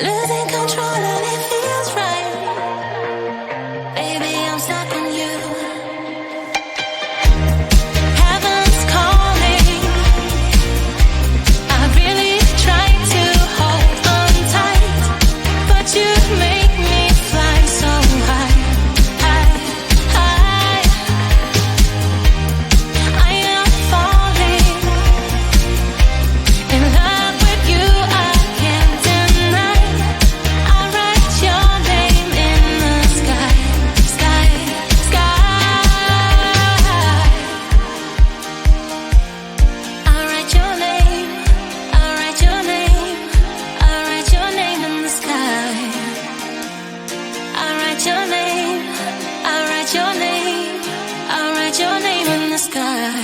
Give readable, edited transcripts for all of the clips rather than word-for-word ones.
losing control and it feels right. Baby, I'm stuck on you. Heaven's calling. I really tried to hold on tight, but you make me fly so high, high, high. I am falling in love with you. I can't deny. I write your name in the sky, sky, sky. I write your name. I write your name. I write your name in the sky. I write your name. I write your name. I write your name in the sky.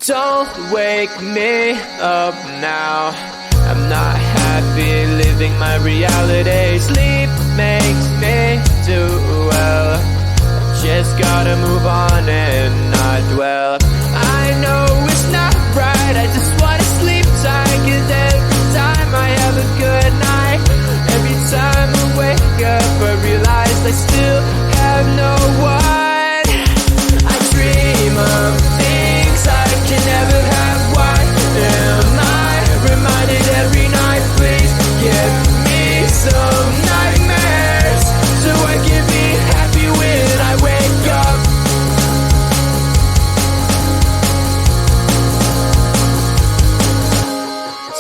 Don't wake me up now. I'm not happy living my reality. Sleep makes me do well. I just gotta move on and not dwell. I know it's not right, I just wanna sleep tight. 'Cause every time I have a good night, every time I wake up I realize I still have no one. I dream of things I can never have. Why am I reminded every night? Please give me some nightmares so I can be happy when I wake up.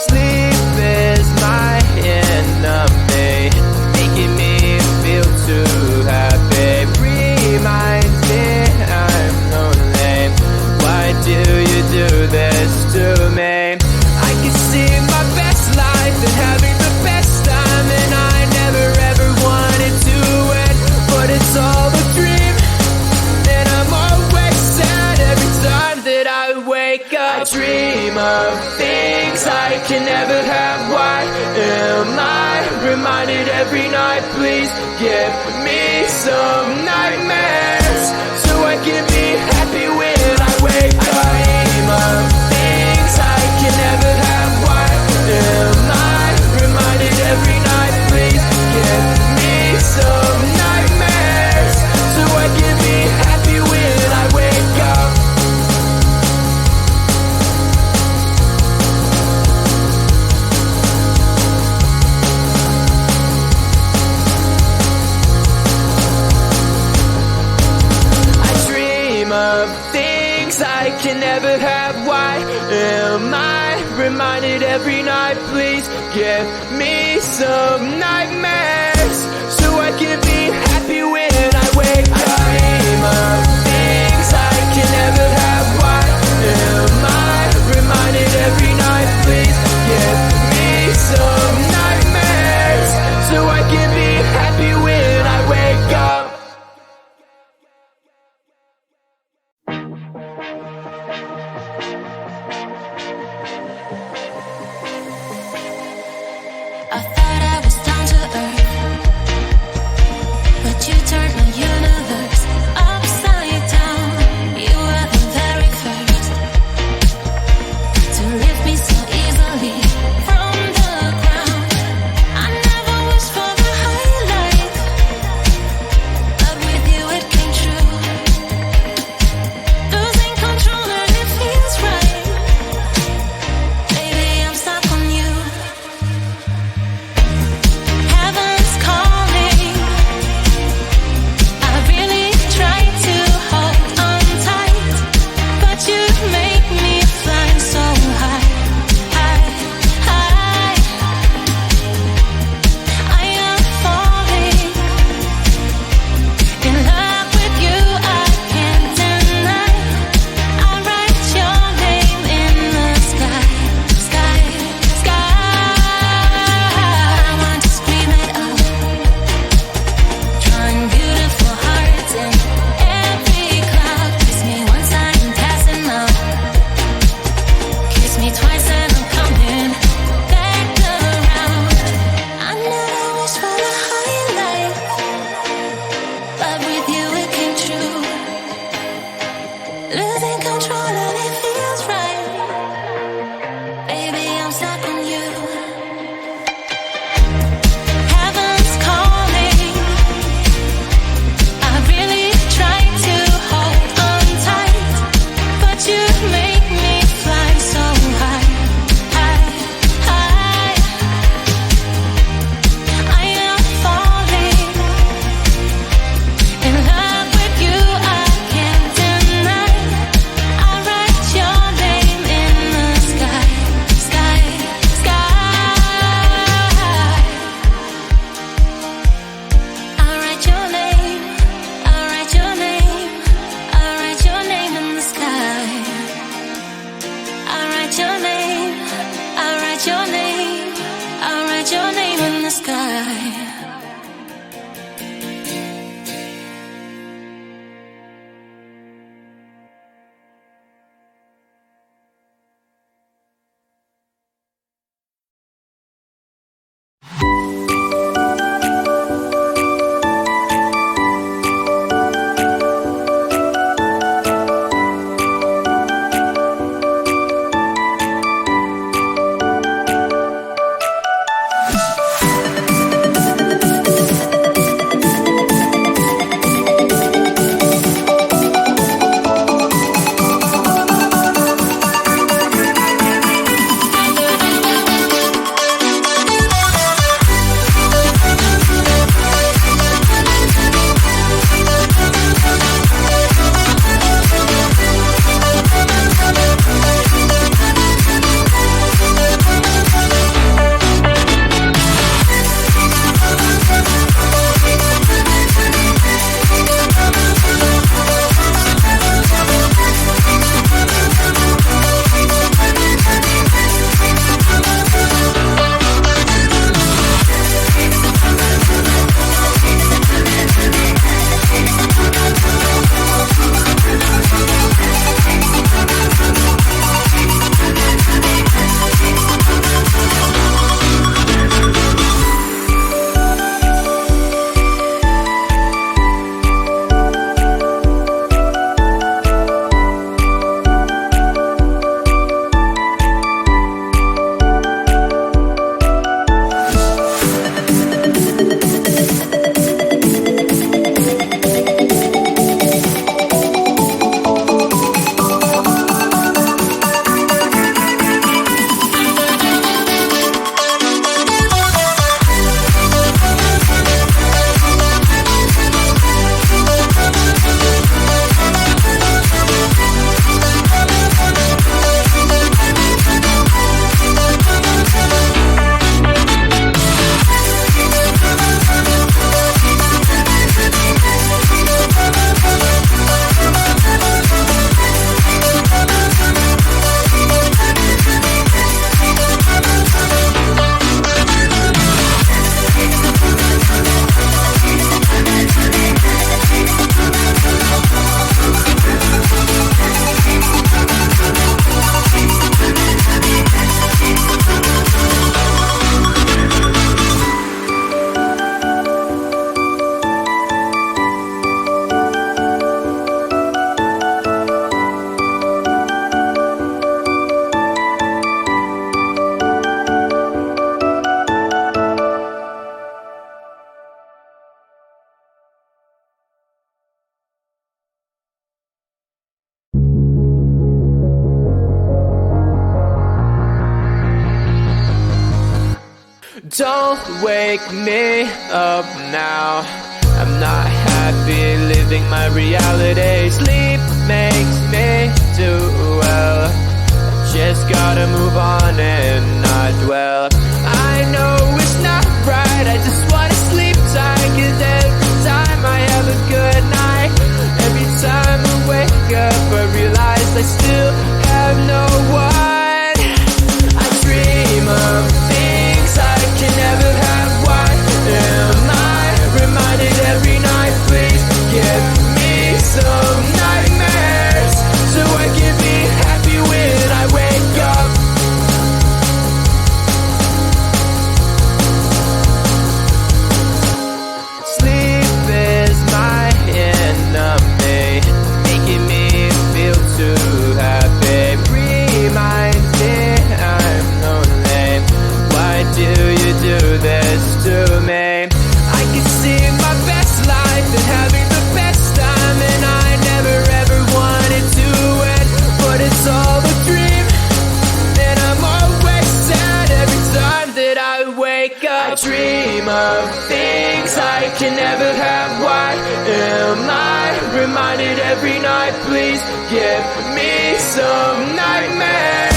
Sleep is my enemy, making me feel please give me some nightmares, so I can be happy when I wake up. Dream of things I can never have. Why am I reminded every night? Please give me some nightmares, so I can be happy when I wake up. Of things I can never have. Why am I reminded every night? Please give me some nightmares, so I can be happy when I wake up. Dream of things I can never have. Why am I reminded every night? Please give me some nightmares, so I can be happy when I wake up. I thought I was down to earth, Don't wake me up now. I'm not happy living my reality. Sleep makes me do well. I just gotta move on and not dwell. I know it's not right, I just wanna sleep tight. 'Cause every time I have a good night, every time I wake up I realize I still have no one. I dream of things I can never have. Why am I reminded every night? Please give me some nightmares so I can be happy when I wake up. Sleep is my enemy, making me feel too happy. Reminds me I'm lonely. Why do you do this to me? I can see my best life and having the best time, and I never ever wanted to end, but it's all a dream, and I'm always sad every time that I wake up. I dream of things I can never have. Why am I reminded every night? Please give me some nightmares